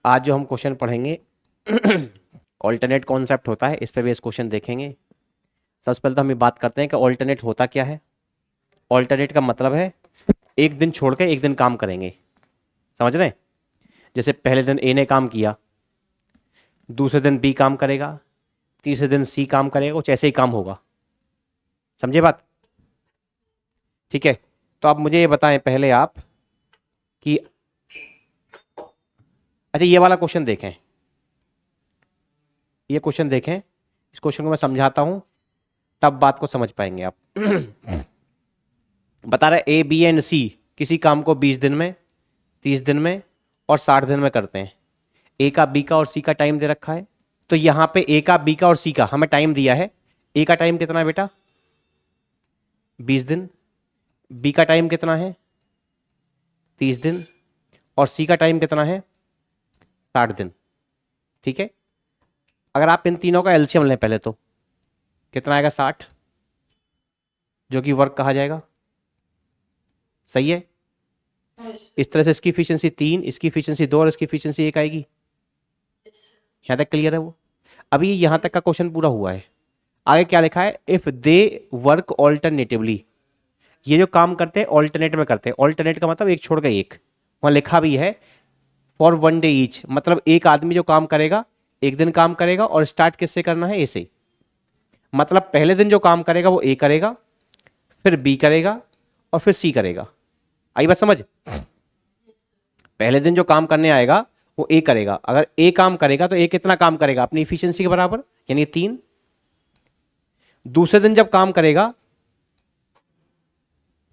आज जो हम क्वेश्चन पढ़ेंगे ऑल्टरनेट कॉन्सेप्ट होता है, इस पे बेस क्वेश्चन देखेंगे। सबसे पहले तो हम ये बात करते हैं कि ऑल्टरनेट होता क्या है। ऑल्टरनेट का मतलब है एक दिन छोड़ के एक दिन काम करेंगे, समझ रहे हैं? जैसे पहले दिन ए ने काम किया, दूसरे दिन बी काम करेगा, तीसरे दिन सी काम करेगा, कुछ ऐसे ही काम होगा। समझे बात? ठीक है, तो आप मुझे ये बताएं पहले आप कि अच्छा ये वाला क्वेश्चन देखें, ये क्वेश्चन देखें, इस क्वेश्चन को मैं समझाता हूं तब बात को समझ पाएंगे आप। बता रहा है ए बी एंड सी किसी काम को 20 दिन में, 30 दिन में और 60 दिन में करते हैं। ए का, बी का और सी का टाइम दे रखा है। तो यहां पे ए का, बी का और सी का हमें टाइम दिया है। ए का टाइम कितना है बेटा? 20 दिन। बी का टाइम कितना है? 30 दिन। और सी का टाइम कितना है? 60 दिन। ठीक है, अगर आप इन तीनों का एलसीएम लें पहले तो कितना आएगा? 60, जो कि वर्क कहा जाएगा। सही है? इस तरह से इसकी इफिशियंसी 3, इसकी इफिशियंसी 2 और इसकी इफिशियंसी 1 आएगी। यहां तक क्लियर है? वो अभी यहां तक का क्वेश्चन पूरा हुआ है। आगे क्या लिखा है? इफ दे वर्क ऑल्टरनेटिवली, ये जो काम करते हैं ऑल्टरनेट में करते हैं। ऑल्टरनेट का मतलब एक छोड़ के एक, वहां लिखा भी है फॉर 1 डे ईच, मतलब एक आदमी जो काम करेगा एक दिन काम करेगा। और स्टार्ट किससे करना है? ए से। मतलब पहले दिन जो काम करेगा वो ए करेगा, फिर बी करेगा और फिर सी करेगा। आई बात समझ? पहले दिन जो काम करने आएगा वो ए करेगा। अगर ए काम करेगा तो ए कितना काम करेगा? अपनी इफिशियंसी के बराबर, यानी 3। दूसरे दिन जब काम करेगा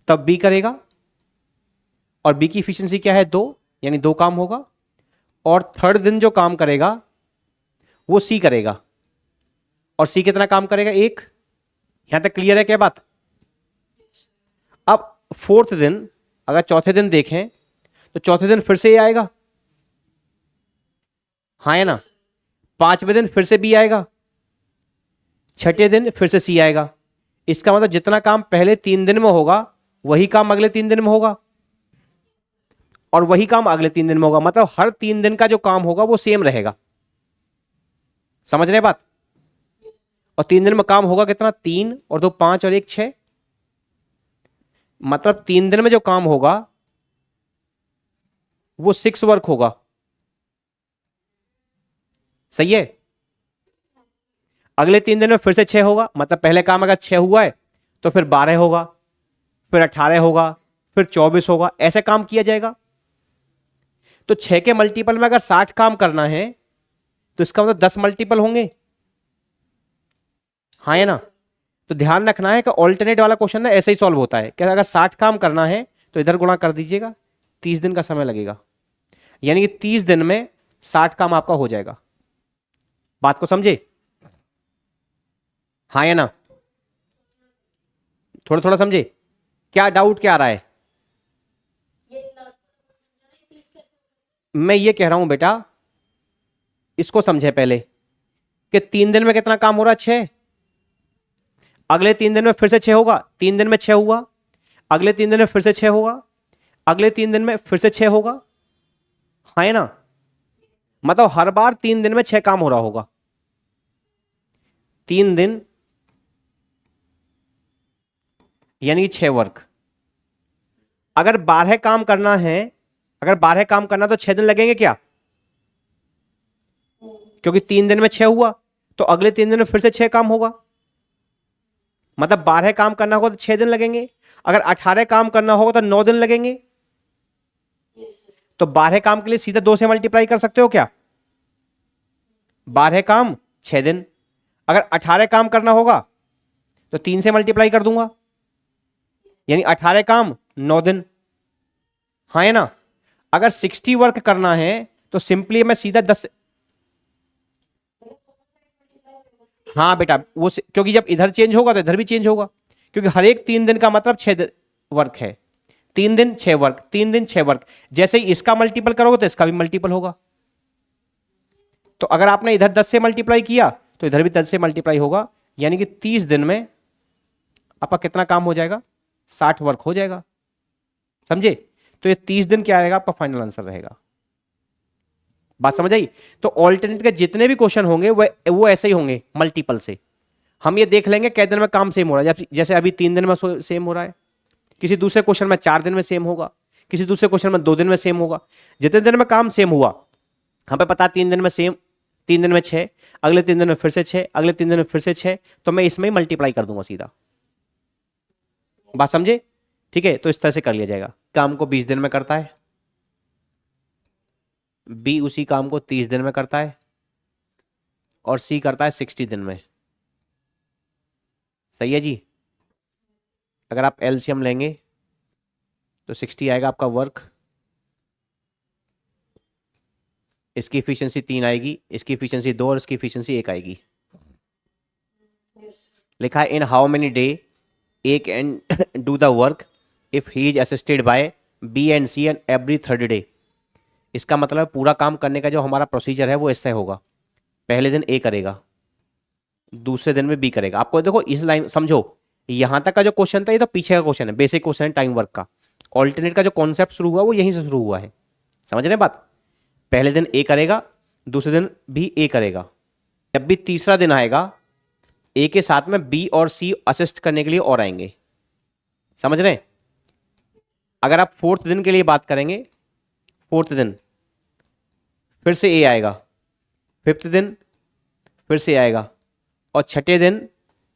तब बी करेगा, और बी की इफिशियंसी क्या है? 2, यानी 2 काम होगा। और थर्ड दिन जो काम करेगा वो सी करेगा, और सी कितना काम करेगा? 1। यहां तक क्लियर है क्या बात? अब फोर्थ दिन, अगर चौथे दिन देखें तो चौथे दिन फिर से ए आएगा, हाँ है ना? पांचवें दिन फिर से बी आएगा, छठे दिन फिर से सी आएगा। इसका मतलब जितना काम पहले 3 दिन में होगा वही काम अगले 3 दिन में होगा, और वही काम अगले 3 दिन में होगा। मतलब हर 3 दिन का जो काम होगा वो सेम रहेगा। समझ रहे बात? और 3 दिन में काम होगा कितना? 3 और 2 5 और 1 6। मतलब 3 दिन में जो काम होगा वो 6 वर्क होगा। सही है? अगले 3 दिन में फिर से 6 होगा। मतलब पहले काम अगर 6 हुआ है तो फिर 12 होगा, फिर 18 होगा, फिर 24 होगा। ऐसे काम किया जाएगा। तो 6 के मल्टीपल में अगर 60 काम करना है तो इसका मतलब 10 मल्टीपल होंगे, हाँ है ना? तो ध्यान रखना है कि ऑल्टरनेट वाला क्वेश्चन ना ऐसे ही सॉल्व होता है कि अगर 60 काम करना है तो इधर गुणा कर दीजिएगा, 30 दिन का समय लगेगा, यानी कि 30 दिन में 60 काम आपका हो जाएगा। बात को समझे? हाँ या ना? थोड़ा थोड़ा समझे? क्या डाउट क्या आ रहा है? मैं ये कह रहा हूं बेटा, इसको समझे पहले कि 3 दिन में कितना काम हो रहा है? 6। अगले 3 दिन में फिर से 6 होगा। 3 दिन में 6 हुआ, अगले 3 दिन में फिर से 6 होगा, अगले 3 दिन में फिर से 6 होगा, हाँ है ना? मतलब हर बार 3 दिन में 6 काम हो रहा होगा। 3 दिन यानी 6 वर्क। अगर 12 काम करना है, अगर 12 काम करना तो 6 दिन लगेंगे क्या? क्योंकि 3 दिन में 6 हुआ तो अगले 3 दिन में फिर से 6 काम होगा। मतलब 12 काम करना होगा तो 6 दिन लगेंगे। अगर 18 काम करना होगा तो 9 दिन लगेंगे। तो 12 काम के लिए सीधा 2 से मल्टीप्लाई कर सकते हो क्या? 12 काम 6 दिन। अगर 18 काम करना होगा तो 3 से मल्टीप्लाई कर दूंगा, यानी 18 काम 9 दिन, हाँ है ना? अगर 60 वर्क करना है तो सिंपली मैं सीधा 10। हाँ बेटा, वो क्योंकि जब इधर चेंज होगा तो इधर भी चेंज होगा, क्योंकि हर एक 3 दिन का मतलब 6 वर्क है। 3 दिन 6 वर्क, 3 दिन 6 वर्क। जैसे ही इसका मल्टीपल करोगे तो इसका भी मल्टीपल होगा। तो अगर आपने इधर 10 से मल्टीप्लाई किया तो इधर भी 10 से मल्टीप्लाई होगा, यानी कि 30 दिन में आपका कितना काम हो जाएगा? 60 वर्क हो जाएगा। समझे? तो ये 30 दिन क्या आएगा? आपका फाइनल आंसर रहेगा। बात समझ आई? तो ऑल्टरनेट के जितने भी क्वेश्चन होंगे वो ऐसे ही होंगे मल्टीपल से। हम ये देख लेंगे कै दिन में काम सेम हो रहा है, जैसे अभी 3 दिन में सेम हो रहा है, किसी दूसरे क्वेश्चन में 4 दिन में सेम होगा, किसी दूसरे क्वेश्चन में 2 दिन में सेम होगा। जितने दिन में काम सेम हुआ, हमें पता 3 दिन में सेम, 3 दिन में 6, अगले 3 दिन में फिर से 6, अगले 3 दिन में फिर से 6, तो मैं इसमें ही मल्टीप्लाई कर दूंगा सीधा। बात समझे? ठीक है, तो इस तरह से कर लिया जाएगा। काम को 20 दिन में करता है, बी उसी काम को 30 दिन में करता है, और सी करता है 60 दिन में। सही है जी? अगर आप एलसीएम लेंगे तो 60 आएगा आपका वर्क, इसकी इफिशियंसी 3 आएगी, इसकी इफिशियंसी 2 और इसकी इफिशियंसी 1 आएगी। लिखा है in how many day A can do the work if he is assisted by B and C and every third day. इसका मतलब पूरा काम करने का जो हमारा प्रोसीजर है वो इससे होगा, पहले दिन ए करेगा, दूसरे दिन में बी करेगा। आपको देखो इस लाइन समझो, यहां तक का जो क्वेश्चन था ये तो पीछे का क्वेश्चन है, बेसिक क्वेश्चन है टाइम वर्क का। ऑल्टरनेट का जो कॉन्सेप्ट शुरू हुआ वो यहीं से शुरू हुआ है। समझ रहे हैं बात? पहले दिन ए करेगा, दूसरे दिन भी ए करेगा, जब भी तीसरा दिन आएगा ए के साथ में बी और सी असिस्ट करने के लिए और आएंगे। समझ रहे हैं? अगर आप 4th दिन के लिए बात करेंगे, 4th दिन फिर से ए आएगा, 5th दिन फिर से आएगा, और 6ठे दिन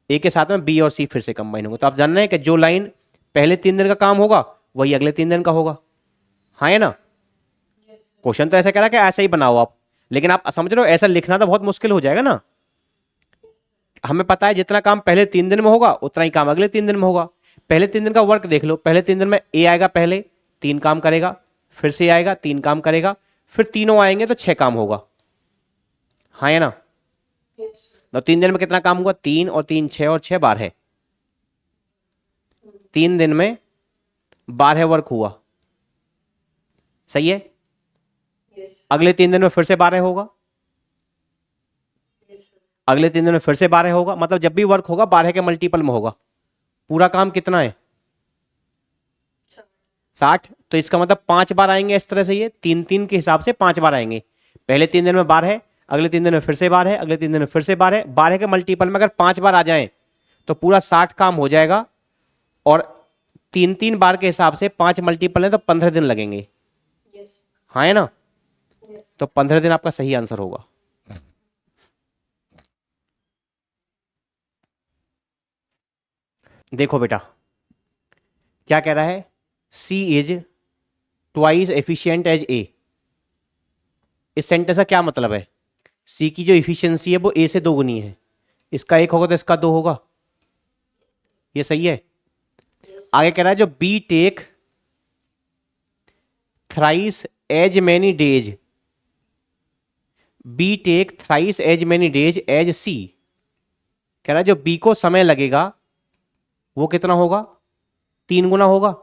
ए के साथ में बी और सी फिर से कंबाइन होंगे। तो आप जान रहे हैं कि जो लाइन पहले 3 दिन का काम होगा वही अगले 3 दिन का होगा। हाँ है ना? क्वेश्चन तो ऐसा कह रहा है कि ऐसा ही बनाओ आप, लेकिन आप समझ रहे हो ऐसा लिखना तो बहुत मुश्किल हो जाएगा ना। हमें पता है जितना काम पहले 3 दिन में होगा उतना ही काम अगले 3 दिन में होगा। पहले 3 दिन का वर्क देख लो, पहले 3 दिन में ए आएगा, पहले 3 काम करेगा, फिर से आएगा 3 काम करेगा, फिर तीनों आएंगे तो 6 काम होगा। हाँ है ना? तो 3 दिन में कितना काम हुआ? 3 और 3 6 और 6 12। 3 दिन में 12 वर्क हुआ। सही है? अगले 3 दिन में फिर से 12 होगा, अगले 3 दिन में फिर से 12 होगा। मतलब जब भी वर्क होगा 12 के मल्टीपल में होगा। पूरा काम कितना है? 60। तो इसका मतलब 5 बार आएंगे इस तरह से, ये 3 के हिसाब से 5 बार आएंगे। पहले 3 दिन में 12, अगले 3 दिन में फिर से 12, अगले 3 दिन में फिर से 12। 12 के मल्टीपल में अगर 5 बार आ जाए तो पूरा 60 काम हो जाएगा, और 3 बार के हिसाब से 5 मल्टीपल है तो 15 दिन लगेंगे। हाँ है ना? तो 15 दिन आपका सही आंसर होगा। देखो बेटा क्या कह रहा है, C is twice efficient as A. इस सेंटेंस का क्या मतलब है? सी की जो इफिशियंसी है वो ए से 2 गुनी है। इसका 1 होगा तो इसका 2 होगा। ये सही है? आगे कह रहा है जो B take thrice as many days, B take thrice as many days as C. कह रहा है जो बी को समय लगेगा वो कितना होगा? 3 गुना होगा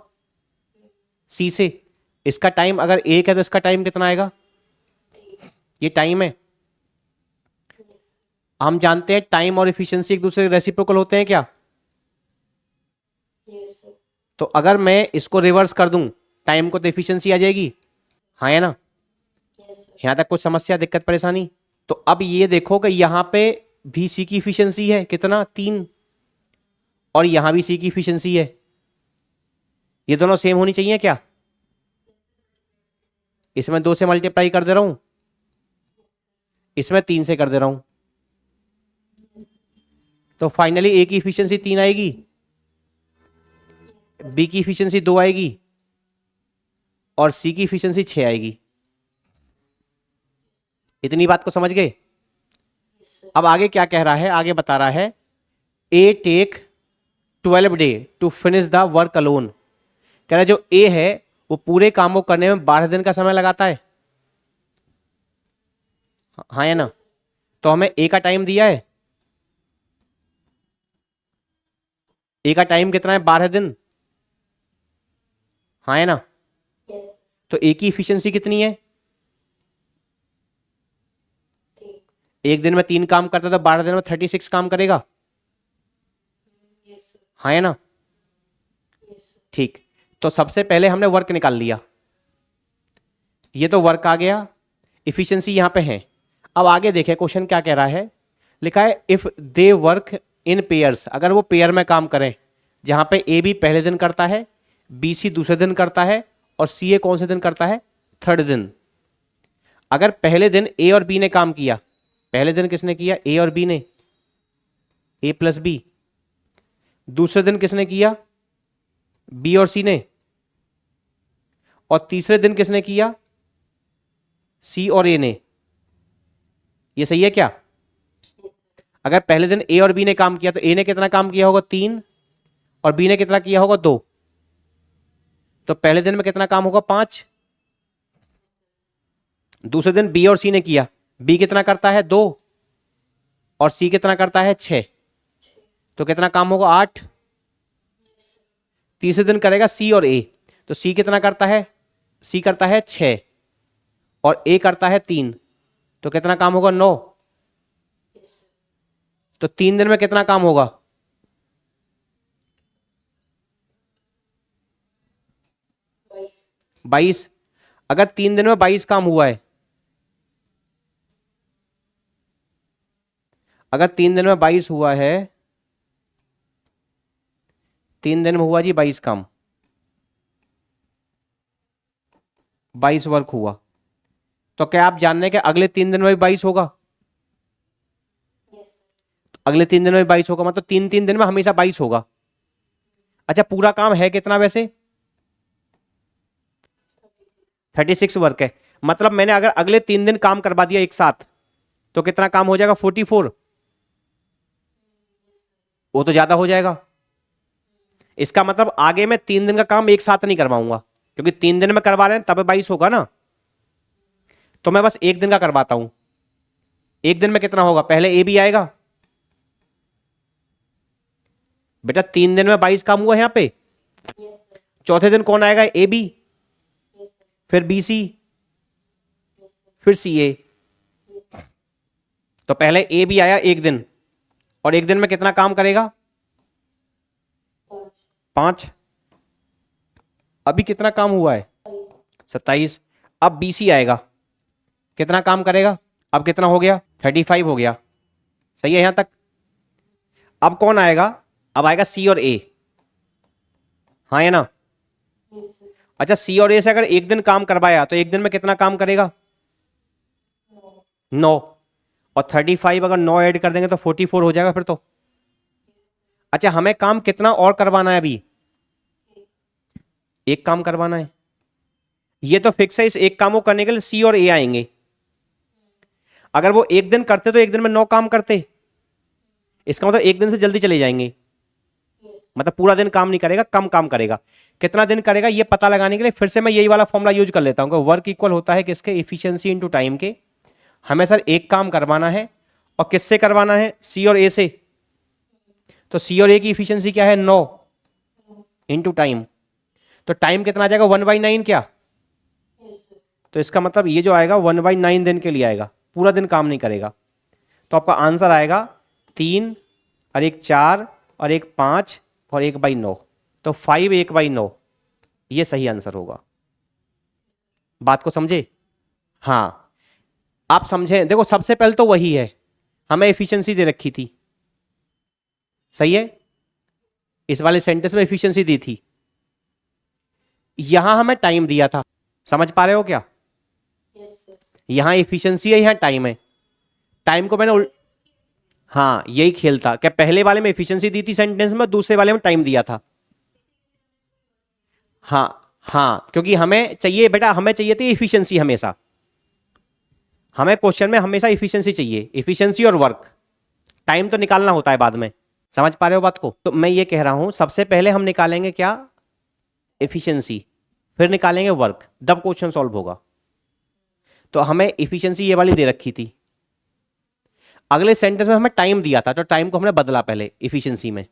सी से। इसका टाइम अगर 1 है तो इसका टाइम कितना आएगा? ये टाइम है। हम जानते हैं टाइम और इफिशियंसी एक दूसरे के रेसिप्रोकल होते हैं क्या? तो अगर मैं इसको रिवर्स कर दूं टाइम को तो इफिशियंसी आ जाएगी। हाँ है ना? यहां तक कुछ समस्या, दिक्कत, परेशानी? तो अब ये देखो कि यहां पे भी सी की इफिशियंसी है कितना? 3, और यहां भी सी की इफिशियंसी है। ये दोनों सेम होनी चाहिए क्या? इसमें 2 से मल्टीप्लाई कर दे रहा हूं, इसमें 3 से कर दे रहा हूं, तो फाइनली ए की इफिशियंसी 3 आएगी, बी की इफिशियंसी 2 आएगी, और सी की इफिशियंसी 6 आएगी। इतनी बात को समझ गए? अब आगे क्या कह रहा है? आगे बता रहा है A take 12 day to finish the work alone. कह रहा है जो ए है वो पूरे काम को करने में 12 दिन का समय लगाता है। हाँ है ना? तो हमें ए का टाइम दिया है, ए का टाइम कितना है? 12 दिन। हाँ है ना? तो ए की इफिशियंसी कितनी है? 1 दिन में 3 काम करता है तो 12 दिन में 36 काम करेगा। हाँ है ना? ठीक। तो सबसे पहले हमने वर्क निकाल लिया, ये तो वर्क आ गया। इफिशिएंसी यहां पे है। अब आगे देखें क्वेश्चन क्या कह रहा है, लिखा है if they work in pairs, अगर वो पेयर में काम करें, जहां पे ए बी पहले दिन करता है, बी सी दूसरे दिन करता है और सी ए कौन से दिन करता है, थर्ड दिन। अगर पहले दिन ए और बी ने काम किया, पहले दिन किसने किया, ए और बी ने, ए प्लस बी। दूसरे दिन किसने किया, बी और सी ने। और तीसरे दिन किसने किया, सी और ए ने। ये सही है क्या? अगर पहले दिन ए और बी ने काम किया तो ए ने कितना काम किया होगा, 3, और बी ने कितना किया होगा, 2। तो पहले दिन में कितना काम होगा, 5। दूसरे दिन बी और सी ने किया, बी कितना करता है, 2, और सी कितना करता है, 6। तो कितना काम होगा, 8। तीसरे दिन करेगा सी और ए, तो सी कितना करता है, सी करता है 6 और ए करता है 3, तो कितना काम होगा, 9। तो 3 दिन में कितना काम होगा, 22। अगर 3 दिन में 22 काम हुआ है, अगर 3 दिन में 22 हुआ है, 3 दिन में हुआ जी 22 काम, 22 वर्क हुआ, तो क्या आप जानने के अगले 3 दिन में भी 22 होगा? तो अगले 3 दिन में भी 22 होगा, मतलब 3 दिन में हमेशा 22 होगा। अच्छा, पूरा काम है कितना वैसे, 36 वर्क है। मतलब मैंने अगर अगले 3 दिन काम करवा दिया एक साथ, तो कितना काम हो जाएगा, 44। वो तो ज्यादा हो जाएगा। इसका मतलब आगे मैं 3 दिन का काम एक साथ नहीं करवाऊंगा, क्योंकि 3 दिन में करवा रहे हैं तब 22 होगा ना। तो मैं बस एक दिन का करवाता हूं। एक दिन में कितना होगा, पहले ए बी आएगा। बेटा 3 दिन में 22 काम हुआ है यहां पे। चौथे दिन कौन आएगा, ए बी, फिर बी सी, फिर सी ए। तो पहले ए बी आया एक दिन, और एक दिन में कितना काम करेगा, 5। अभी कितना काम हुआ है, 27। अब बी सी आएगा, कितना काम करेगा, अब कितना हो गया, 35 हो गया। सही है यहां तक। अब कौन आएगा, अब आएगा सी और ए। हाँ है ना। अच्छा, सी और ए से अगर एक दिन काम करवाया तो एक दिन में कितना काम करेगा, 9। और 35 अगर 9 ऐड कर देंगे तो 44 हो जाएगा फिर तो। अच्छा, हमें काम कितना और करवाना है, अभी एक काम करवाना है। ये तो फिक्स है, इस एक काम को करने के लिए सी और ए आएंगे। अगर वो एक दिन करते तो एक दिन में 9 काम करते, इसका मतलब एक दिन से जल्दी चले जाएंगे। मतलब पूरा दिन काम नहीं करेगा, कम काम करेगा। कितना दिन करेगा ये पता लगाने के लिए फिर से मैं यही वाला फॉर्मूला यूज कर लेता हूँ। वर्क इक्वल होता है किसके, इफिशियंसी इनटू टाइम के। हमें सर एक काम करवाना है, और किससे करवाना है, सी और ए से। तो सी और ए की इफिशियंसी क्या है, 9 इंटू टाइम। तो टाइम कितना आ जाएगा, 1/9 क्या। तो इसका मतलब ये जो आएगा 1/9 दिन के लिए आएगा, पूरा दिन काम नहीं करेगा। तो आपका आंसर आएगा 3 और एक 4 और एक 5 और 1/9। तो 5 1/9 ये सही आंसर होगा। बात को समझे? हाँ, आप समझे। देखो सबसे पहले तो वही है, हमें एफिशिएंसी दे रखी थी, सही है। इस वाले सेंटेंस में एफिशिएंसी दी थी, यहां हमें टाइम दिया था। समझ पा रहे हो क्या? यहां एफिशिएंसी है, यहां टाइम है। टाइम को मैंने हाँ यही खेल था, क्या पहले वाले में एफिशिएंसी दी थी सेंटेंस में, दूसरे वाले में टाइम दिया था। हाँ हाँ, क्योंकि हमें चाहिए बेटा, हमें चाहिए थी एफिशिएंसी हमेशा। हमें क्वेश्चन में हमेशा एफिशिएंसी चाहिए, एफिशिएंसी और वर्क। टाइम तो निकालना होता है बाद में। समझ पा रहे हो बात को? तो मैं ये कह रहा हूं सबसे पहले हम निकालेंगे क्या, एफिशिएंसी, फिर निकालेंगे वर्क, तब क्वेश्चन सॉल्व होगा। तो हमें एफिशिएंसी ये वाली दे रखी थी। अगले सेंटेंस में हमें टाइम दिया था, तो टाइम को हमने बदला पहले एफिशिएंसी में,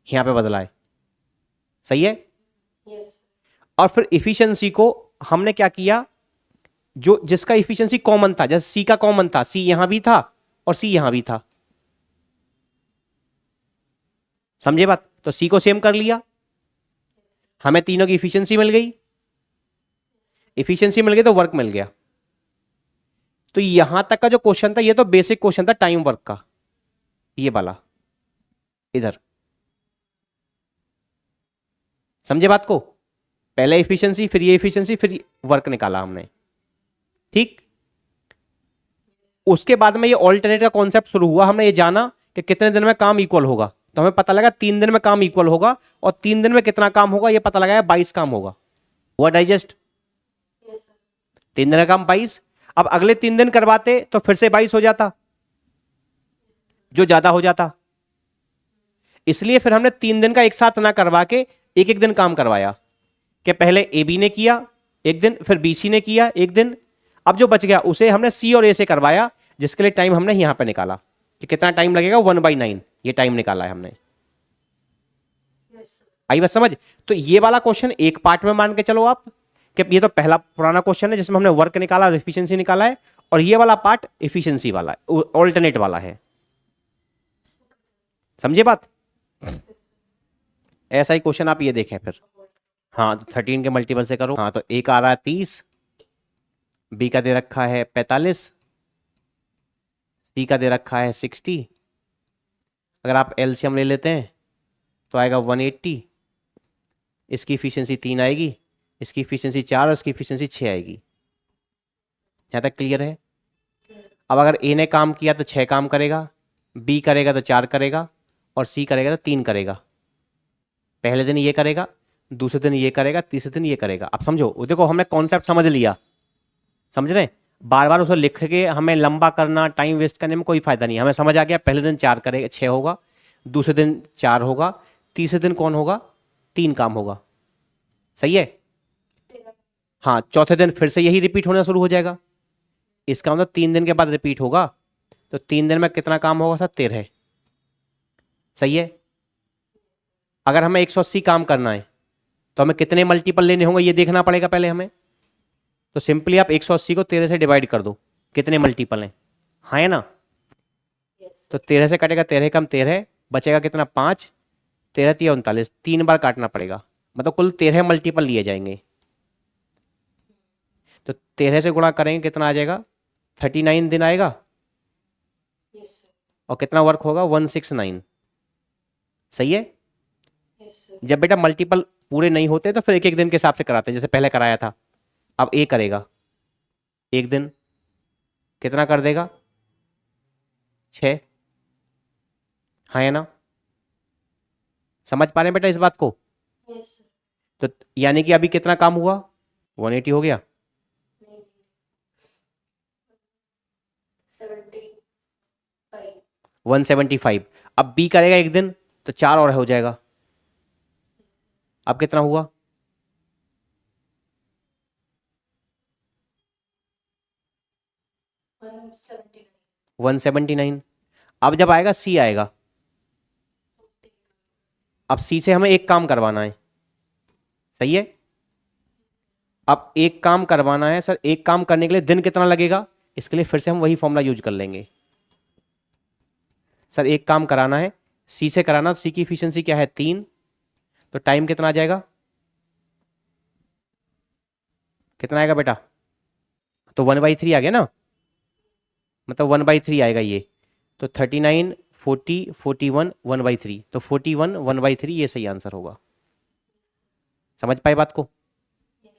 यहां पे बदला है, सही है। और फिर एफिशिएंसी को हमने क्या किया, जो जिसका एफिशिएंसी कॉमन था, जैसे सी का कॉमन था, सी यहां भी था और सी यहां भी था, समझे बात। तो सी को सेम कर लिया, हमें तीनों की एफिशिएंसी मिल गई। एफिशिएंसी मिल गई तो वर्क मिल गया। तो यहां तक का जो क्वेश्चन था ये तो बेसिक क्वेश्चन था टाइम वर्क का, ये वाला इधर, समझे बात को? पहले एफिशिएंसी, फिर ये एफिशिएंसी, फिर वर्क निकाला हमने, ठीक। उसके बाद में ये ऑल्टरनेट का कॉन्सेप्ट शुरू हुआ, हमने ये जाना कि कितने दिन में काम इक्वल होगा, तो हमें पता लगा 3 दिन में काम इक्वल होगा, और 3 दिन में कितना काम होगा ये पता लगाया, 22 काम होगा। हुआ डाइजेस्ट? 3 दिन का काम 22। अब अगले 3 दिन करवाते तो फिर से 22 हो जाता, जो ज्यादा हो जाता। इसलिए फिर हमने 3 दिन का एक साथ ना करवा के एक एक दिन काम करवाया, कि पहले ए बी ने किया एक दिन, फिर बी सी ने किया एक दिन, अब जो बच गया उसे हमने सी और ए से करवाया, जिसके लिए टाइम हमने यहां पे निकाला कि कितना टाइम लगेगा, 1/9 ये टाइम निकाला है हमने। आई बस समझ? तो ये वाला क्वेश्चन एक पार्ट में मान के चलो आप, कि ये तो पहला पुराना क्वेश्चन है जिसमें हमने वर्क निकाला, एफिशिएंसी निकाला है, और ये वाला पार्ट एफिशिएंसी वाला है, ऑल्टरनेट वाला है। समझे बात? ऐसा ही क्वेश्चन आप ये देखें फिर। हाँ, तो 13 के मल्टीपल से करो। हाँ, तो ए का आ रहा है 30, बी का दे रखा है 45, सी का दे रखा है 60। अगर आप एलसीएम ले लेते हैं तो आएगा 180, इसकी इफिशियंसी 3 आएगी, इसकी इफिशियंसी 4 और इसकी इफिशियंसी 6 आएगी। यहाँ तक क्लियर है? अब अगर ए ने काम किया तो 6 काम करेगा, बी करेगा तो 4 करेगा, और सी करेगा तो 3 करेगा। पहले दिन ये करेगा, दूसरे दिन ये करेगा, तीसरे दिन ये करेगा। अब समझो, देखो हमने कॉन्सेप्ट समझ लिया, समझ रहे हैं? बार बार उसे लिख के हमें लंबा करना, टाइम वेस्ट करने में कोई फायदा नहीं। हमें समझ आ गया, पहले दिन 4 करेगा, 6 होगा, दूसरे दिन 4 होगा, तीसरे दिन कौन होगा, 3 काम होगा। सही है? हाँ, चौथे दिन फिर से यही रिपीट होना शुरू हो जाएगा। इसका मतलब 3 दिन के बाद रिपीट होगा, तो 3 दिन में कितना काम होगा सर, 13। सही है? अगर हमें 180 काम करना है तो हमें कितने मल्टीपल लेने होंगे ये देखना पड़ेगा पहले हमें। तो सिंपली आप 180 को 13 से डिवाइड कर दो, कितने मल्टीपल हैं। हाँ है ना? तो 13 से कटेगा, 13 कम 13, बचेगा कितना, 5, 13 3 39, 3 बार काटना पड़ेगा, मतलब कुल 13 मल्टीपल लिए जाएंगे। तो 13 से गुणा करेंगे कितना आ जाएगा, 39 दिन आएगा, और कितना वर्क होगा, 169। सही है? जब बेटा मल्टीपल पूरे नहीं होते तो फिर एक एक दिन के हिसाब से कराते हैं, जैसे पहले कराया था। अब ए करेगा एक दिन, कितना कर देगा, 6। हाँ है ना? समझ पा रहे हैं बेटा इस बात को? तो यानी कि अभी कितना काम हुआ, 180 हो गया। 175। अब बी करेगा एक दिन तो 4 और हो जाएगा। अब कितना हुआ, 179। अब जब आएगा सी आएगा, अब सी से हमें एक काम करवाना है। सही है? अब एक काम करवाना है सर, एक काम करने के लिए दिन कितना लगेगा, इसके लिए फिर से हम वही फॉर्मूला यूज कर लेंगे। सर एक काम कराना है, सी से कराना, सी की इफिशियंसी क्या है, 3, तो टाइम कितना आ जाएगा, कितना आएगा बेटा, तो 1/3 आ गया ना, मतलब 1/3 आएगा ये। तो 39 40 41 1/3, तो 41 1/3 ये सही आंसर होगा। समझ पाए बात को?